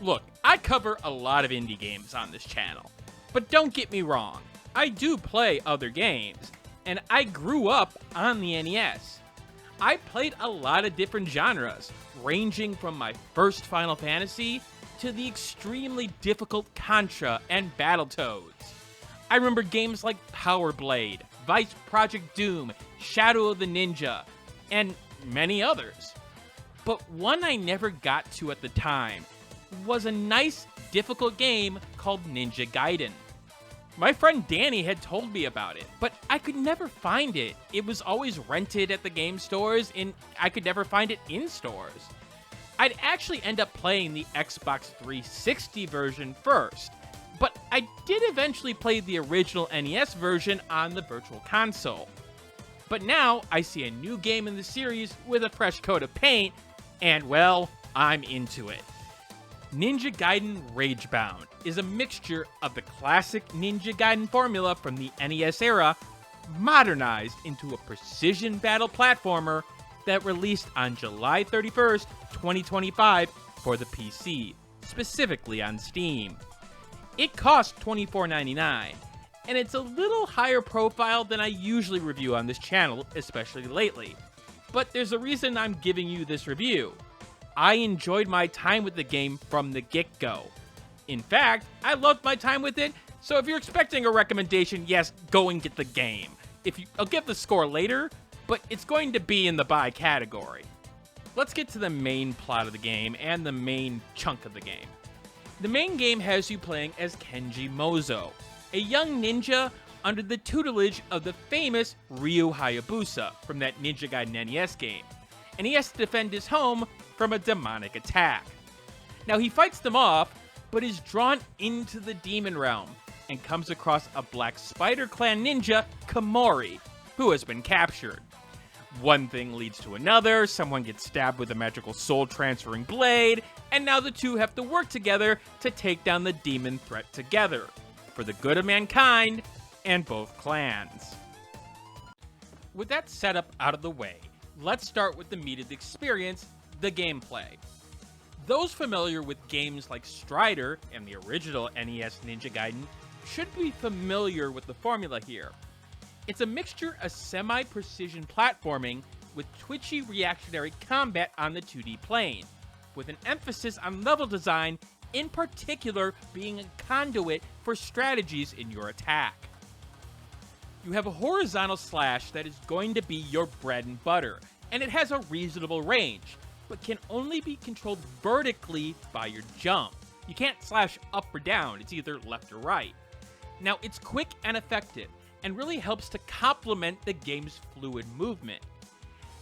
Look, I cover a lot of indie games on this channel, but don't get me wrong, I do play other games, and I grew up on the NES. I played a lot of different genres, ranging from my first Final Fantasy to the extremely difficult Contra and Battletoads. I remember games like Power Blade, Vice Project Doom, Shadow of the Ninja, and many others. But one I never got to at the time was a nice, difficult game called Ninja Gaiden. My friend Danny had told me about it, but I could never find it. It was always rented at the game stores, and I could never find it in stores. I'd actually end up playing the Xbox 360 version first, but I did eventually play the original NES version on the Virtual Console. But now, I see a new game in the series with a fresh coat of paint, and well, I'm into it. Ninja Gaiden Ragebound is a mixture of the classic Ninja Gaiden formula from the NES era, modernized into a precision battle platformer that released on July 31st, 2025 for the PC, specifically on Steam. It costs $24.99, and it's a little higher profile than I usually review on this channel, especially lately. But there's a reason I'm giving you this review. I enjoyed my time with the game from the get-go. In fact, I loved my time with it, so if you're expecting a recommendation, yes, go and get the game. I'll give the score later, but it's going to be in the buy category. Let's get to the main plot of the game and the main chunk of the game. The main game has you playing as Kenji Mozo, a young ninja under the tutelage of the famous Ryu Hayabusa from that Ninja Gaiden NES game, and he has to defend his home from a demonic attack. Now he fights them off, but is drawn into the demon realm and comes across a Black Spider Clan ninja, Komori, who has been captured. One thing leads to another, someone gets stabbed with a magical soul-transferring blade, and now the two have to work together to take down the demon threat together, for the good of mankind and both clans. With that setup out of the way, let's start with the meat of the experience, the gameplay. Those familiar with games like Strider and the original NES Ninja Gaiden should be familiar with the formula here. It's a mixture of semi-precision platforming with twitchy reactionary combat on the 2D plane, with an emphasis on level design, in particular being a conduit for strategies in your attack. You have a horizontal slash that is going to be your bread and butter, and it has a reasonable range, but can only be controlled vertically by your jump. You can't slash up or down, it's either left or right. Now, it's quick and effective, and really helps to complement the game's fluid movement.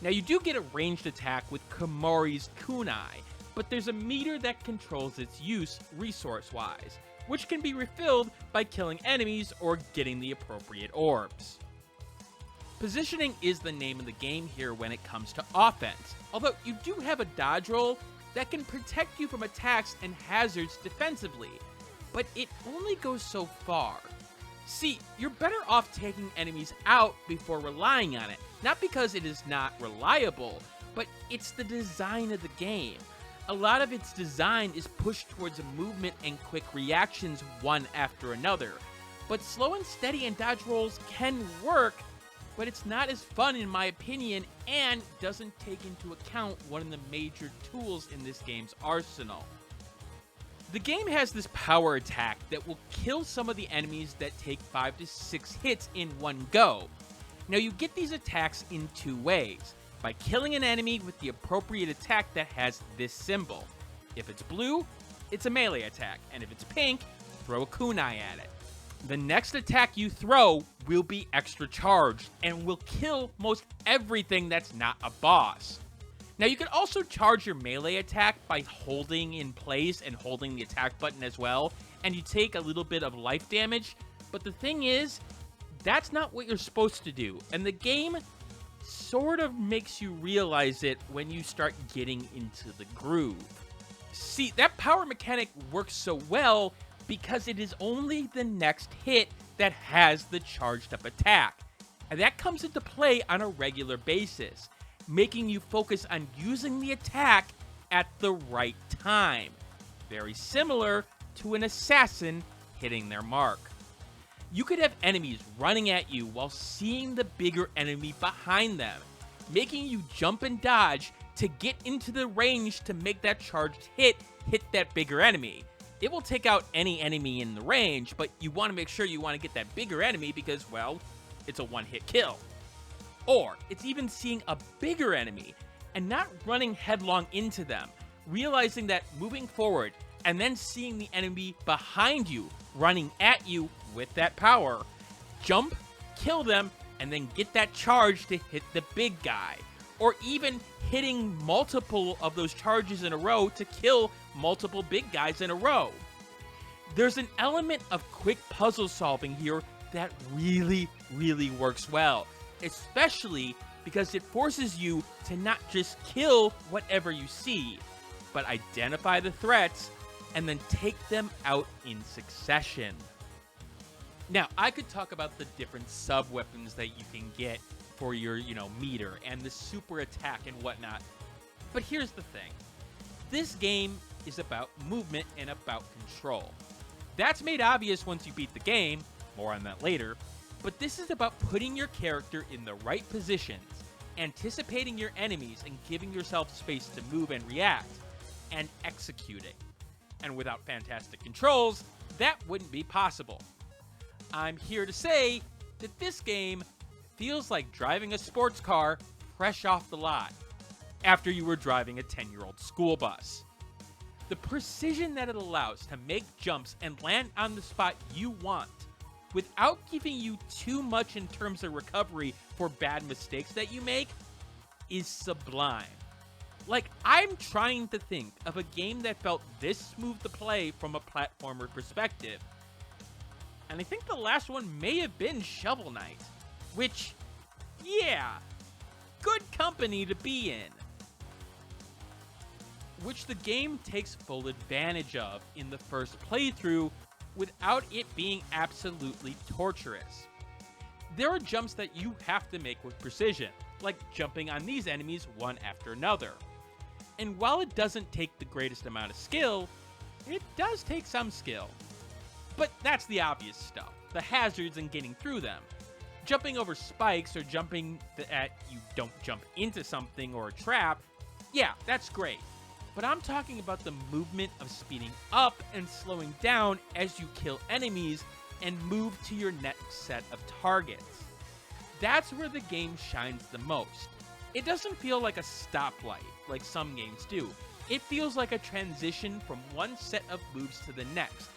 Now, you do get a ranged attack with Komori's kunai, but there's a meter that controls its use resource-wise, which can be refilled by killing enemies or getting the appropriate orbs. Positioning is the name of the game here when it comes to offense, although you do have a dodge roll that can protect you from attacks and hazards defensively, but it only goes so far. See, you're better off taking enemies out before relying on it, not because it is not reliable, but it's the design of the game. A lot of its design is pushed towards movement and quick reactions one after another, but slow and steady and dodge rolls can work, but it's not as fun in my opinion and doesn't take into account one of the major tools in this game's arsenal. The game has this power attack that will kill some of the enemies that take 5 to 6 hits in one go. Now you get these attacks in two ways, by killing an enemy with the appropriate attack that has this symbol. If it's blue, it's a melee attack, and if it's pink, throw a kunai at it. The next attack you throw will be extra charged and will kill most everything that's not a boss. Now you can also charge your melee attack by holding in place and holding the attack button as well, and you take a little bit of life damage, but the thing is, that's not what you're supposed to do, and the game sort of makes you realize it when you start getting into the groove. See, that power mechanic works so well because it is only the next hit that has the charged up attack, and that comes into play on a regular basis, making you focus on using the attack at the right time. very similar to an assassin hitting their mark. You could have enemies running at you while seeing the bigger enemy behind them, making you jump and dodge to get into the range to make that charged hit that bigger enemy. It will take out any enemy in the range, but you want to make sure you want to get that bigger enemy because, well, it's a one-hit kill. Or it's even seeing a bigger enemy and not running headlong into them, realizing that moving forward and then seeing the enemy behind you running at you with that power, jump, kill them, and then get that charge to hit the big guy. Or even hitting multiple of those charges in a row to kill multiple big guys in a row. There's an element of quick puzzle solving here that really, really works well, especially because it forces you to not just kill whatever you see, but identify the threats and then take them out in succession. Now, I could talk about the different sub-weapons that you can get for your, meter and the super attack and whatnot. But here's the thing. This game is about movement and about control. That's made obvious once you beat the game, more on that later, but this is about putting your character in the right positions, anticipating your enemies and giving yourself space to move and react, and executing. And without fantastic controls, that wouldn't be possible. I'm here to say that this game feels like driving a sports car fresh off the lot after you were driving a 10-year-old school bus. The precision that it allows to make jumps and land on the spot you want without giving you too much in terms of recovery for bad mistakes that you make is sublime. Like, I'm trying to think of a game that felt this smooth to play from a platformer perspective. And I think the last one may have been Shovel Knight. Which, yeah, good company to be in. Which the game takes full advantage of in the first playthrough without it being absolutely torturous. There are jumps that you have to make with precision, like jumping on these enemies one after another. And while it doesn't take the greatest amount of skill, it does take some skill. But that's the obvious stuff, the hazards and getting through them. Jumping over spikes or jumping that you don't jump into something or a trap, yeah, that's great. But I'm talking about the movement of speeding up and slowing down as you kill enemies and move to your next set of targets. That's where the game shines the most. It doesn't feel like a stoplight like some games do. It feels like a transition from one set of moves to the next.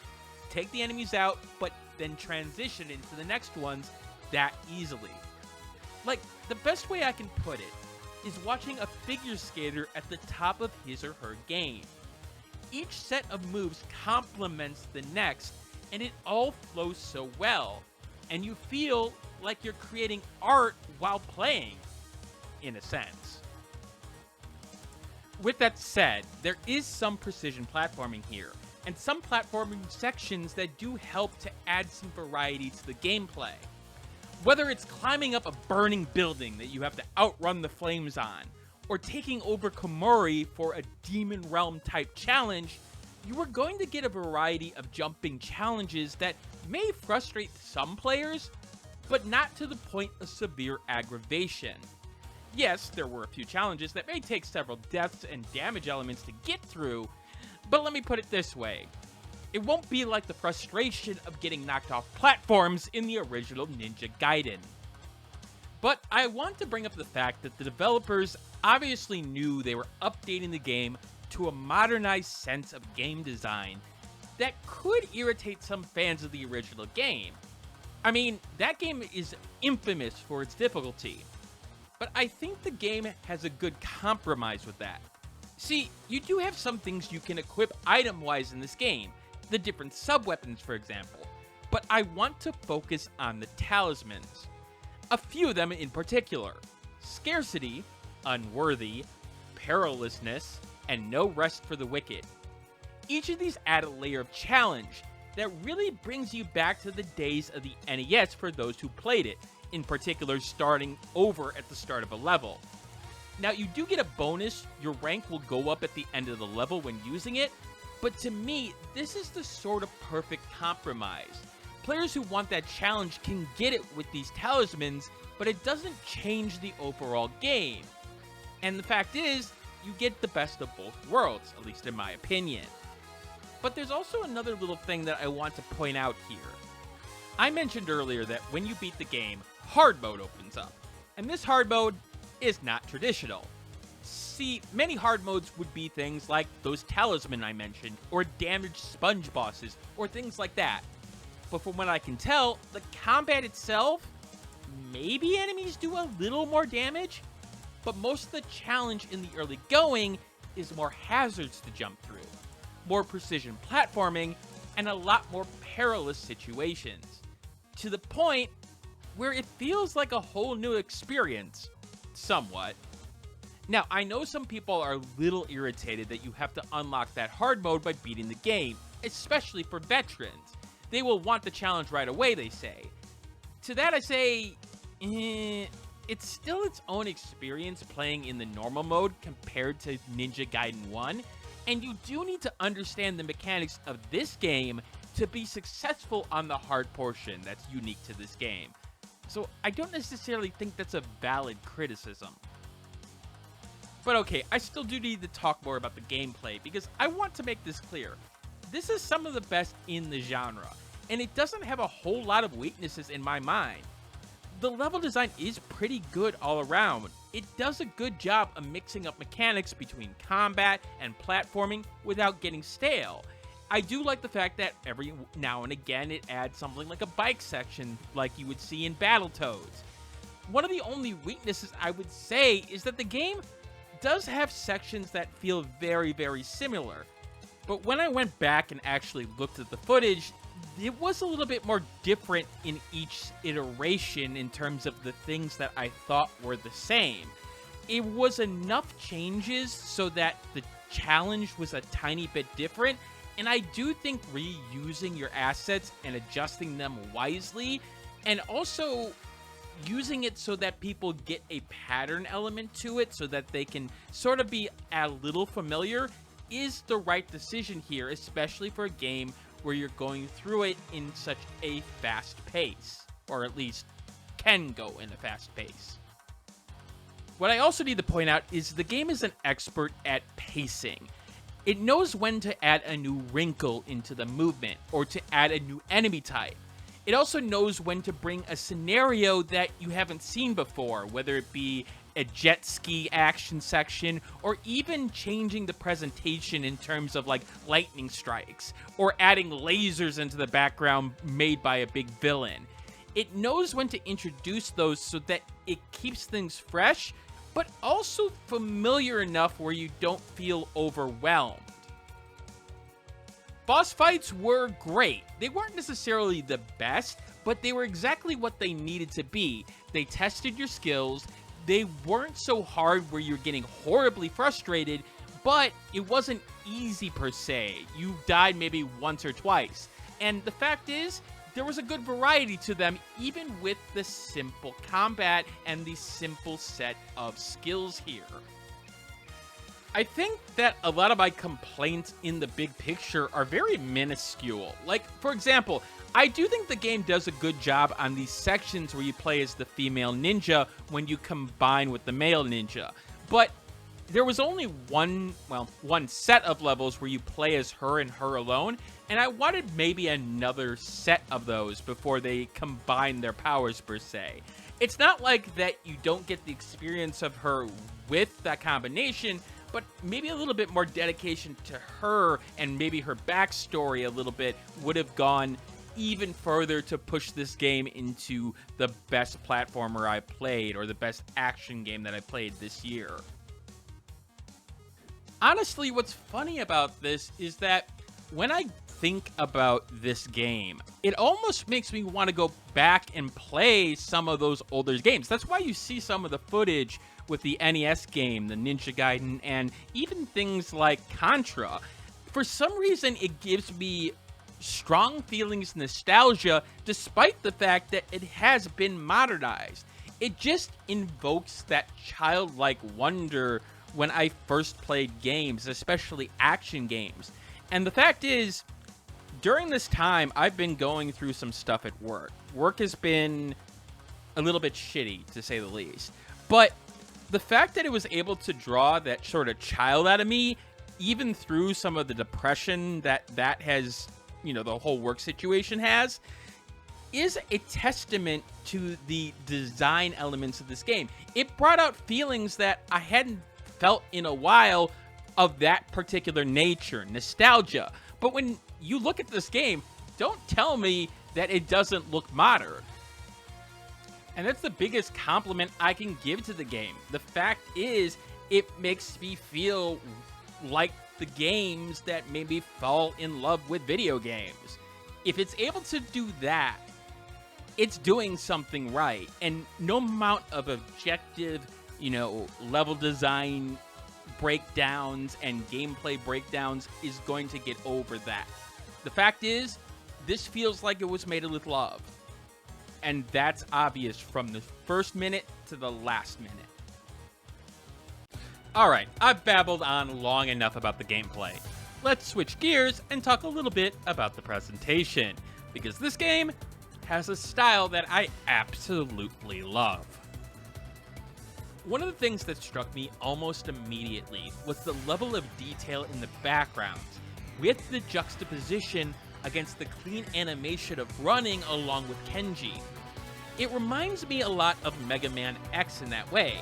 Take the enemies out, but then transition into the next ones that easily. Like, the best way I can put it is watching a figure skater at the top of his or her game. Each set of moves complements the next, and it all flows so well, and you feel like you're creating art while playing, in a sense. With that said, there is some precision platforming here, and some platforming sections that do help to add some variety to the gameplay. Whether it's climbing up a burning building that you have to outrun the flames on, or taking over Komori for a Demon Realm type challenge, you are going to get a variety of jumping challenges that may frustrate some players, but not to the point of severe aggravation. Yes, there were a few challenges that may take several deaths and damage elements to get through, but let me put it this way. It won't be like the frustration of getting knocked off platforms in the original Ninja Gaiden. But I want to bring up the fact that the developers obviously knew they were updating the game to a modernized sense of game design that could irritate some fans of the original game. I mean, that game is infamous for its difficulty, but I think the game has a good compromise with that. See, you do have some things you can equip item-wise in this game, the different sub-weapons for example, but I want to focus on the talismans. A few of them in particular: Scarcity, Unworthy, Perilousness, and No Rest for the Wicked. Each of these add a layer of challenge that really brings you back to the days of the NES for those who played it, in particular starting over at the start of a level. Now, you do get a bonus. Your rank will go up at the end of the level when using it, But to me, this is the sort of perfect compromise. Players who want that challenge can get it with these talismans, but it doesn't change the overall game. And the fact is, you get the best of both worlds, at least in my opinion. But there's also another little thing that I want to point out here. I mentioned earlier that when you beat the game, hard mode opens up. And this hard mode is not traditional. See, many hard modes would be things like those talisman I mentioned, or damaged sponge bosses, or things like that. But from what I can tell, the combat itself, maybe enemies do a little more damage, but most of the challenge in the early going is more hazards to jump through, more precision platforming, and a lot more perilous situations. To the point where it feels like a whole new experience, somewhat. Now, I know some people are a little irritated that you have to unlock that hard mode by beating the game, especially for veterans. They will want the challenge right away, they say. To that I say, it's still its own experience playing in the normal mode compared to Ninja Gaiden 1, and you do need to understand the mechanics of this game to be successful on the hard portion that's unique to this game. So I don't necessarily think that's a valid criticism. But okay, I still do need to talk more about the gameplay, because I want to make this clear. This is some of the best in the genre, and it doesn't have a whole lot of weaknesses in my mind. The level design is pretty good all around. It does a good job of mixing up mechanics between combat and platforming without getting stale. I do like the fact that every now and again it adds something like a bike section like you would see in Battletoads. One of the only weaknesses I would say is that the game does have sections that feel very, very similar. But when I went back and actually looked at the footage, it was a little bit more different in each iteration in terms of the things that I thought were the same. It was enough changes so that the challenge was a tiny bit different, and I do think reusing your assets and adjusting them wisely, and also using it so that people get a pattern element to it so that they can sort of be a little familiar, is the right decision here, especially for a game where you're going through it in such a fast pace, or at least can go in a fast pace. What I also need to point out is the game is an expert at pacing. It knows when to add a new wrinkle into the movement, or to add a new enemy type. It also knows when to bring a scenario that you haven't seen before, whether it be a jet ski action section, or even changing the presentation in terms of like lightning strikes, or adding lasers into the background made by a big villain. It knows when to introduce those so that it keeps things fresh, but also familiar enough where you don't feel overwhelmed. Boss fights were great. They weren't necessarily the best, but they were exactly what they needed to be. They tested your skills. They weren't so hard where you're getting horribly frustrated, but it wasn't easy per se. You died maybe once or twice. And the fact is, there was a good variety to them, even with the simple combat and the simple set of skills here. I think that a lot of my complaints in the big picture are very minuscule. Like, for example, I do think the game does a good job on these sections where you play as the female ninja when you combine with the male ninja. But there was only one set of levels where you play as her and her alone, and I wanted maybe another set of those before they combine their powers per se. It's not like that you don't get the experience of her with that combination, but maybe a little bit more dedication to her and maybe her backstory a little bit would have gone even further to push this game into the best platformer I played, or the best action game that I played this year. Honestly, what's funny about this is that when I think about this game, it almost makes me want to go back and play some of those older games. That's why you see some of the footage with the NES game, the Ninja Gaiden, and even things like Contra. For some reason, it gives me strong feelings nostalgia, despite the fact that it has been modernized. It just invokes that childlike wonder when I first played games, especially action games. And the fact is, during this time, I've been going through some stuff at work. Work has been a little bit shitty, to say the least. But the fact that it was able to draw that sort of child out of me, even through some of the depression that has, the whole work situation has, is a testament to the design elements of this game. It brought out feelings that I hadn't felt in a while of that particular nature, nostalgia. But when you look at this game, don't tell me that it doesn't look modern. And that's the biggest compliment I can give to the game. The fact is, it makes me feel like the games that made me fall in love with video games. If it's able to do that, it's doing something right. And no amount of objective, level design breakdowns and gameplay breakdowns is going to get over that. The fact is, this feels like it was made with love. And that's obvious from the first minute to the last minute. Alright, I've babbled on long enough about the gameplay. Let's switch gears and talk a little bit about the presentation, because this game has a style that I absolutely love. One of the things that struck me almost immediately was the level of detail in the background, with the juxtaposition against the clean animation of running along with Kenji. It reminds me a lot of Mega Man X in that way,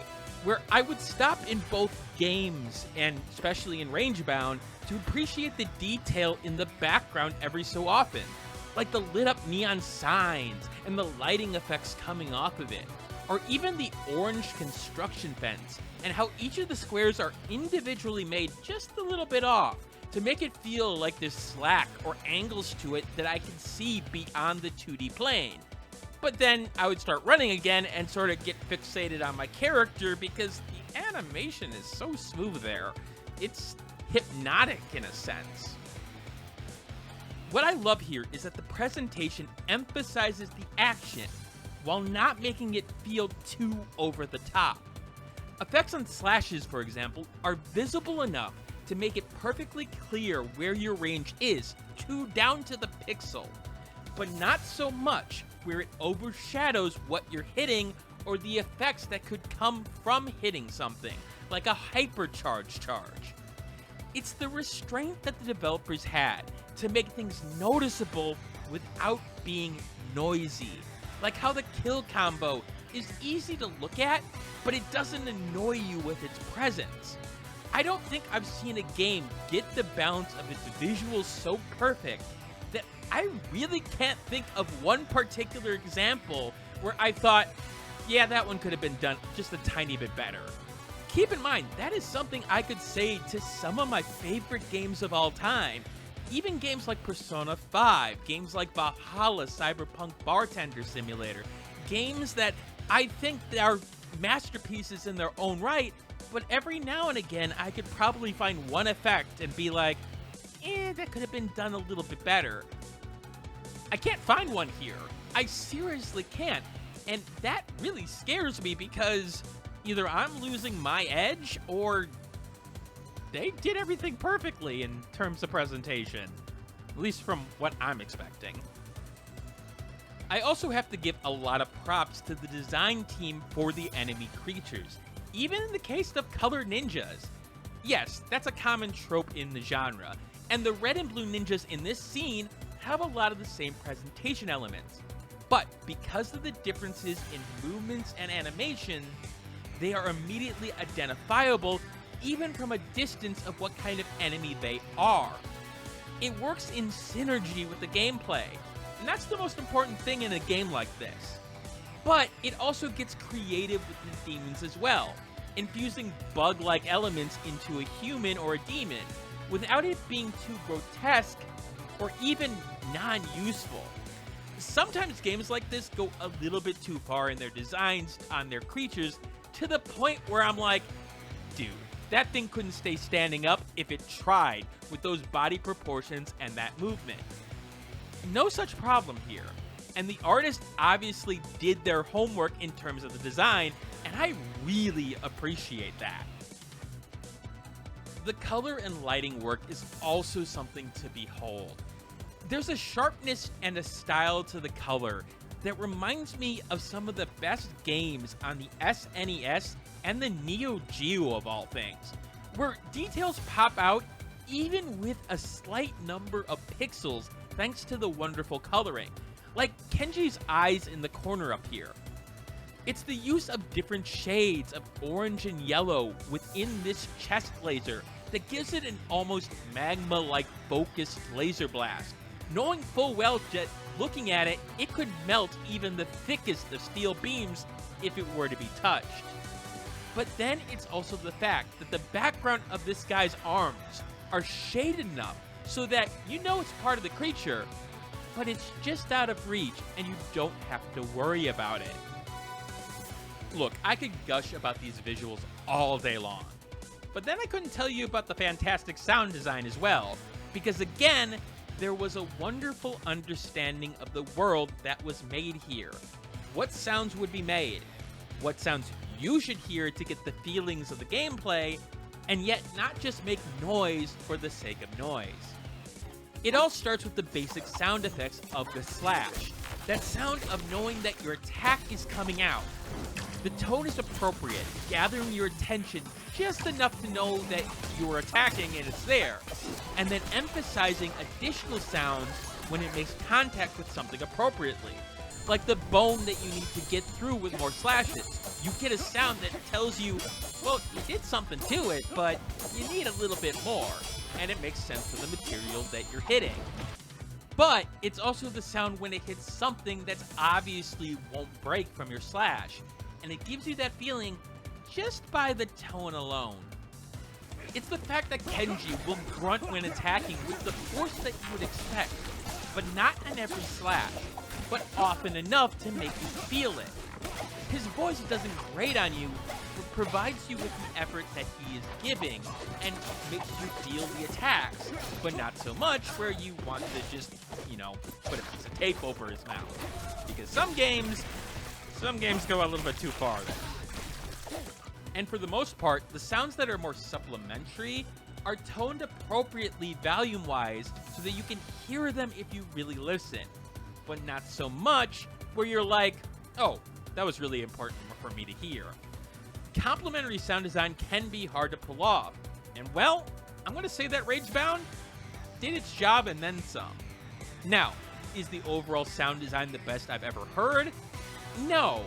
where I would stop in both games, and especially in Ragebound, to appreciate the detail in the background every so often, like the lit up neon signs and the lighting effects coming off of it, or even the orange construction fence, and how each of the squares are individually made just a little bit off, to make it feel like there's slack or angles to it that I can see beyond the 2D plane. But then I would start running again and sort of get fixated on my character because the animation is so smooth there. It's hypnotic in a sense. What I love here is that the presentation emphasizes the action while not making it feel too over the top. Effects on slashes, for example, are visible enough to make it perfectly clear where your range is, down to the pixel, but not so much where it overshadows what you're hitting or the effects that could come from hitting something, like a hypercharge charge. It's the restraint that the developers had to make things noticeable without being noisy. Like how the kill combo is easy to look at, but it doesn't annoy you with its presence. I don't think I've seen a game get the balance of its visuals so perfect that I really can't think of one particular example where I thought, yeah, that one could have been done just a tiny bit better. Keep in mind, that is something I could say to some of my favorite games of all time. Even games like Persona 5, games like Valhalla, Cyberpunk Bartender Simulator, games that I think are masterpieces in their own right, but every now and again I could probably find one effect and be like, that could have been done a little bit better. I can't find one here. I seriously can't. And that really scares me because either I'm losing my edge or they did everything perfectly in terms of presentation. At least from what I'm expecting. I also have to give a lot of props to the design team for the enemy creatures, even in the case of colored ninjas. Yes, that's a common trope in the genre, and the red and blue ninjas in this scene have a lot of the same presentation elements. But because of the differences in movements and animation, they are immediately identifiable even from a distance of what kind of enemy they are. It works in synergy with the gameplay, and that's the most important thing in a game like this. But it also gets creative with the demons as well, infusing bug-like elements into a human or a demon, without it being too grotesque or even non-useful. Sometimes games like this go a little bit too far in their designs on their creatures, to the point where I'm like, dude, that thing couldn't stay standing up if it tried with those body proportions and that movement. No such problem here, and the artist obviously did their homework in terms of the design, and I really appreciate that. the color and lighting work is also something to behold. There's a sharpness and a style to the color that reminds me of some of the best games on the SNES and the Neo Geo of all things, where details pop out even with a slight number of pixels thanks to the wonderful coloring, like Kenji's eyes in the corner up here. It's the use of different shades of orange and yellow within this chest laser that gives it an almost magma-like focused laser blast, knowing full well that looking at it, it could melt even the thickest of steel beams if it were to be touched. But then it's also the fact that the background of this guy's arms are shaded enough so that you know it's part of the creature, but it's just out of reach and you don't have to worry about it. Look, I could gush about these visuals all day long, but then I couldn't tell you about the fantastic sound design as well, because again, there was a wonderful understanding of the world that was made here. What sounds would be made, what sounds you should hear to get the feelings of the gameplay, and yet not just make noise for the sake of noise. It all starts with the basic sound effects of the slash, that sound of knowing that your attack is coming out. The tone is appropriate, gathering your attention just enough to know that you are attacking and it's there, and then emphasizing additional sounds when it makes contact with something appropriately, like the bone that you need to get through with more slashes. You get a sound that tells you, well, you did something to it, but you need a little bit more, and it makes sense for the material that you're hitting. But it's also the sound when it hits something that's obviously won't break from your slash, and it gives you that feeling just by the tone alone. It's the fact that Kenji will grunt when attacking with the force that you would expect, but not on every slash, but often enough to make you feel it. His voice doesn't grate on you, but provides you with the effort that he is giving, and makes you feel the attacks, but not so much where you want to just, put a piece of tape over his mouth. Because some games go a little bit too far there. And for the most part, the sounds that are more supplementary are toned appropriately volume-wise so that you can hear them if you really listen, but not so much where you're like, oh, that was really important for me to hear. Complementary sound design can be hard to pull off, and well, I'm going to say that Ragebound did its job and then some. Now, is the overall sound design the best I've ever heard? No,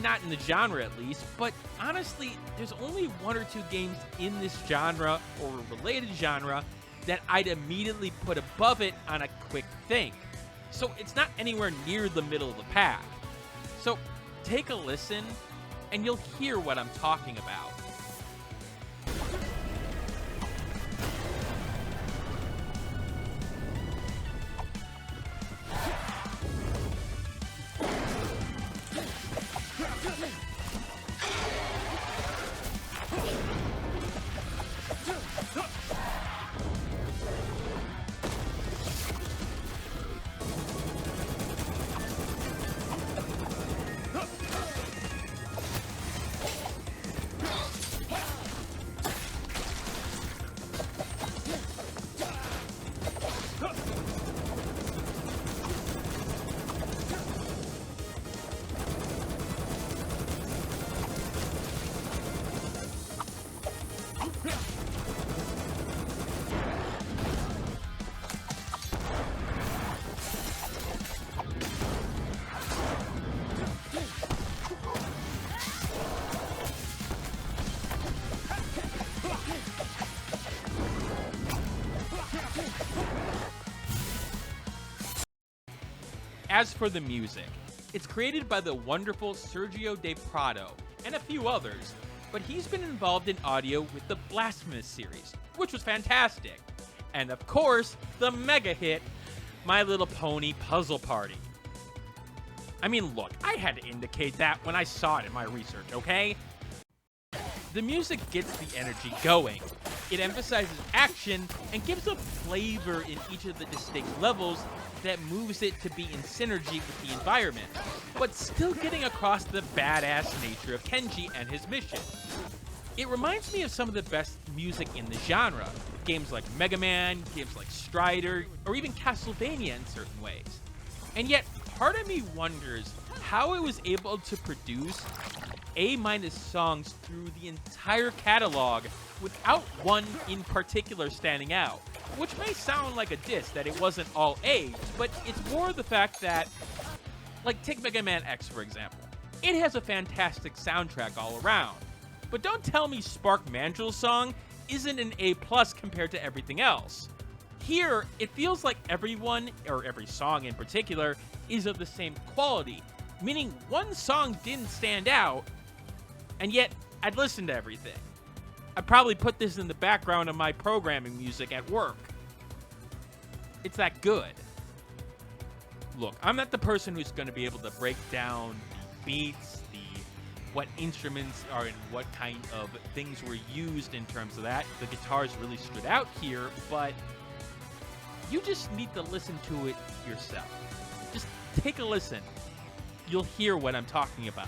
not in the genre at least, but honestly, there's only one or two games in this genre or a related genre that I'd immediately put above it on a quick think. So it's not anywhere near the middle of the pack. So take a listen and you'll hear what I'm talking about. As for the music, it's created by the wonderful Sergio De Prado and a few others, but he's been involved in audio with the Blasphemous series, which was fantastic. And of course, the mega hit, My Little Pony Puzzle Party. I mean, look, I had to indicate that when I saw it in my research, okay? The music gets the energy going. It emphasizes action and gives a flavor in each of the distinct levels that moves it to be in synergy with the environment, but still getting across the badass nature of Kenji and his mission. It reminds me of some of the best music in the genre. Games like Mega Man, games like Strider, or even Castlevania in certain ways. And yet, part of me wonders how it was able to produce A- songs through the entire catalog without one in particular standing out. Which may sound like a diss that it wasn't all A's, but it's more the fact that, like, take Mega Man X for example. It has a fantastic soundtrack all around. But don't tell me Spark Mandrill's song isn't an A+ compared to everything else. Here, it feels like everyone, or every song in particular, is of the same quality, meaning one song didn't stand out, and yet I'd listen to everything. I'd probably put this in the background of my programming music at work. It's that good. Look, I'm not the person who's going to be able to break down the beats, what instruments are and what kind of things were used in terms of that. The guitars really stood out here, but you just need to listen to it yourself. Just take a listen. You'll hear what I'm talking about.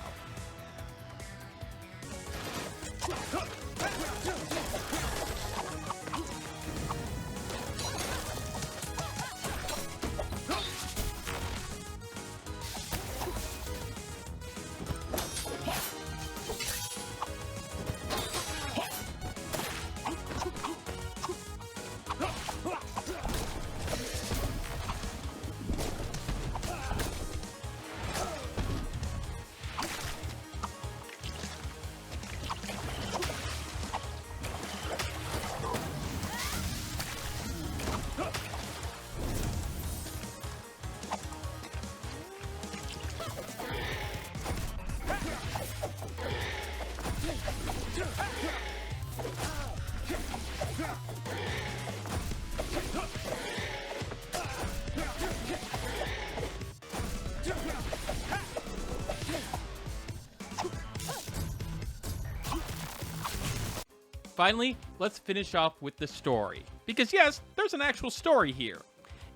Finally, let's finish off with the story. Because yes, there's an actual story here.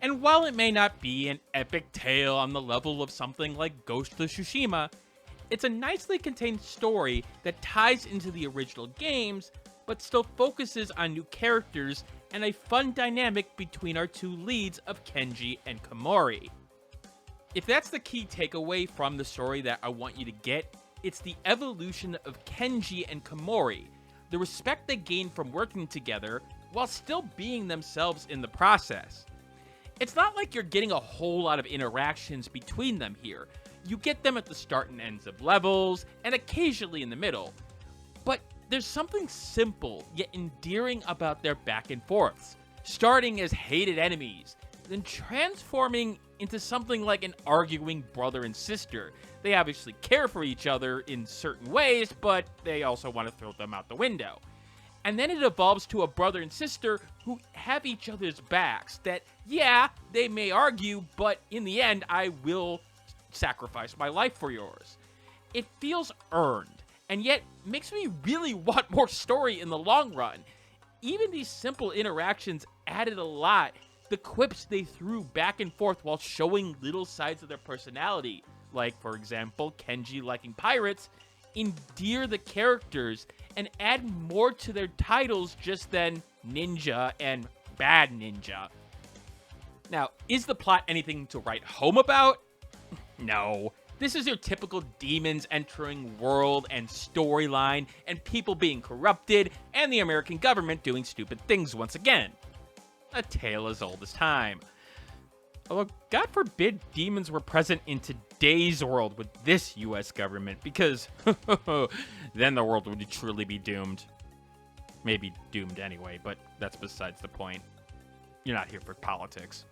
And while it may not be an epic tale on the level of something like Ghost of Tsushima, it's a nicely contained story that ties into the original games, but still focuses on new characters and a fun dynamic between our two leads of Kenji and Komori. If that's the key takeaway from the story that I want you to get, it's the evolution of Kenji and Komori, the respect they gain from working together while still being themselves in the process. It's not like you're getting a whole lot of interactions between them here. You get them at the start and ends of levels, and occasionally in the middle. But there's something simple yet endearing about their back and forths, starting as hated enemies, then transforming into something like an arguing brother and sister. They obviously care for each other in certain ways, but they also want to throw them out the window. And then it evolves to a brother and sister who have each other's backs, that, yeah, they may argue, but in the end, I will sacrifice my life for yours. It feels earned, and yet makes me really want more story in the long run. Even these simple interactions added a lot. The quips they threw back and forth while showing little sides of their personality, like, for example, Kenji liking pirates, endear the characters and add more to their titles just than ninja and bad ninja. Now, is the plot anything to write home about? No. This is your typical demons entering world and storyline, and people being corrupted, and the American government doing stupid things once again. A tale as old as time. Although, God forbid demons were present in today's world with this US government, because then the world would truly be doomed. Maybe doomed anyway, but that's besides the point. You're not here for politics.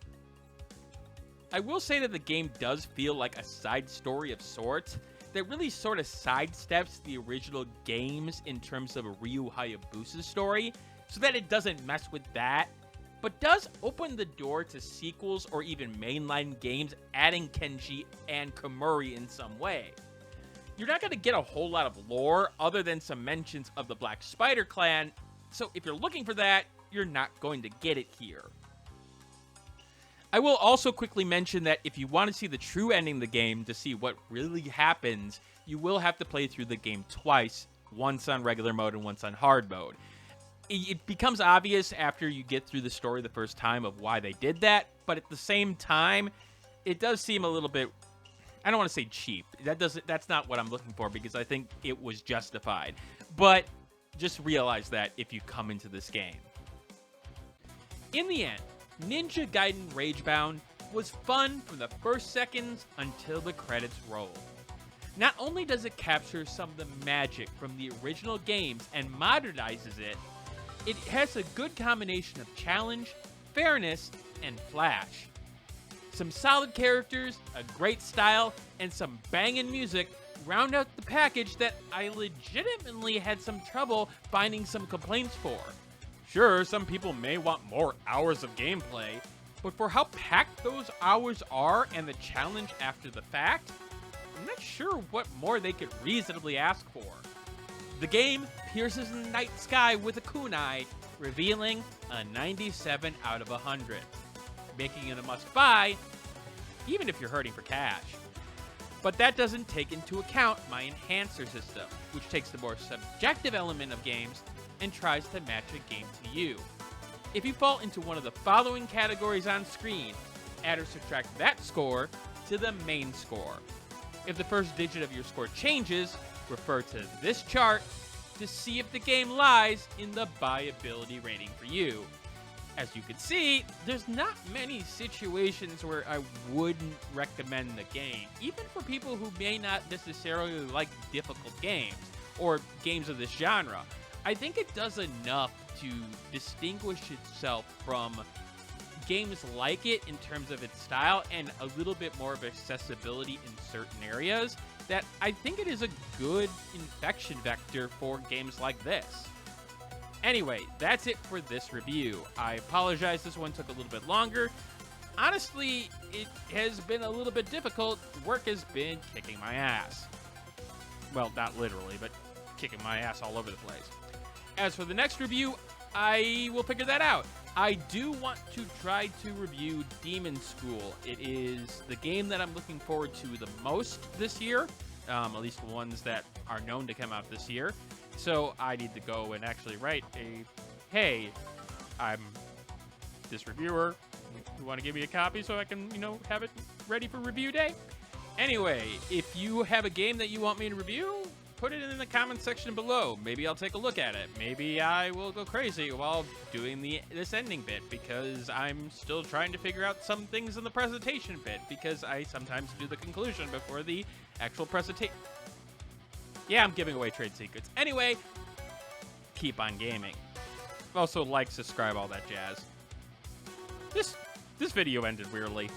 I will say that the game does feel like a side story of sorts that really sort of sidesteps the original games in terms of a Ryu Hayabusa story, so that it doesn't mess with that, but does open the door to sequels or even mainline games adding Kenji and Komori in some way. You're not going to get a whole lot of lore other than some mentions of the Black Spider Clan, so if you're looking for that, you're not going to get it here. I will also quickly mention that if you want to see the true ending of the game to see what really happens, you will have to play through the game twice once on regular mode and once on hard mode. It becomes obvious after you get through the story the first time of why they did that, but at the same time, it does seem a little bit, I don't want to say cheap. That's not what I'm looking for, because I think it was justified. But just realize that if you come into this game. In the end, Ninja Gaiden Ragebound was fun from the first seconds until the credits rolled. Not only does it capture some of the magic from the original games and modernizes it, it has a good combination of challenge, fairness, and flash. Some solid characters, a great style, and some bangin' music round out the package that I legitimately had some trouble finding some complaints for. Sure, some people may want more hours of gameplay, but for how packed those hours are and the challenge after the fact, I'm not sure what more they could reasonably ask for. The game pierces the night sky with a kunai, revealing a 97 out of 100, making it a must-buy, even if you're hurting for cash. But that doesn't take into account my enhancer system, which takes the more subjective element of games and tries to match a game to you. If you fall into one of the following categories on screen, add or subtract that score to the main score. If the first digit of your score changes, refer to this chart to see if the game lies in the buyability rating for you. As you can see, there's not many situations where I wouldn't recommend the game, even for people who may not necessarily like difficult games, or games of this genre. I think it does enough to distinguish itself from games like it in terms of its style and a little bit more of accessibility in certain areas that I think it is a good infection vector for games like this. Anyway, that's it for this review. I apologize this one took a little bit longer. Honestly, it has been a little bit difficult. Work has been kicking my ass. Well, not literally, but kicking my ass all over the place. As for the next review, I will figure that out. I do want to try to review Demon School. It is the game that I'm looking forward to the most this year, at least the ones that are known to come out this year. So I need to go and actually write hey, I'm this reviewer. You want to give me a copy so I can, have it ready for review day? Anyway, if you have a game that you want me to review, put it in the comments section below. Maybe I'll take a look at it. Maybe I will go crazy while doing this ending bit, because I'm still trying to figure out some things in the presentation bit, because I sometimes do the conclusion before the actual presentation. Yeah, I'm giving away trade secrets. Anyway, keep on gaming. Also, like, subscribe, all that jazz. This video ended weirdly.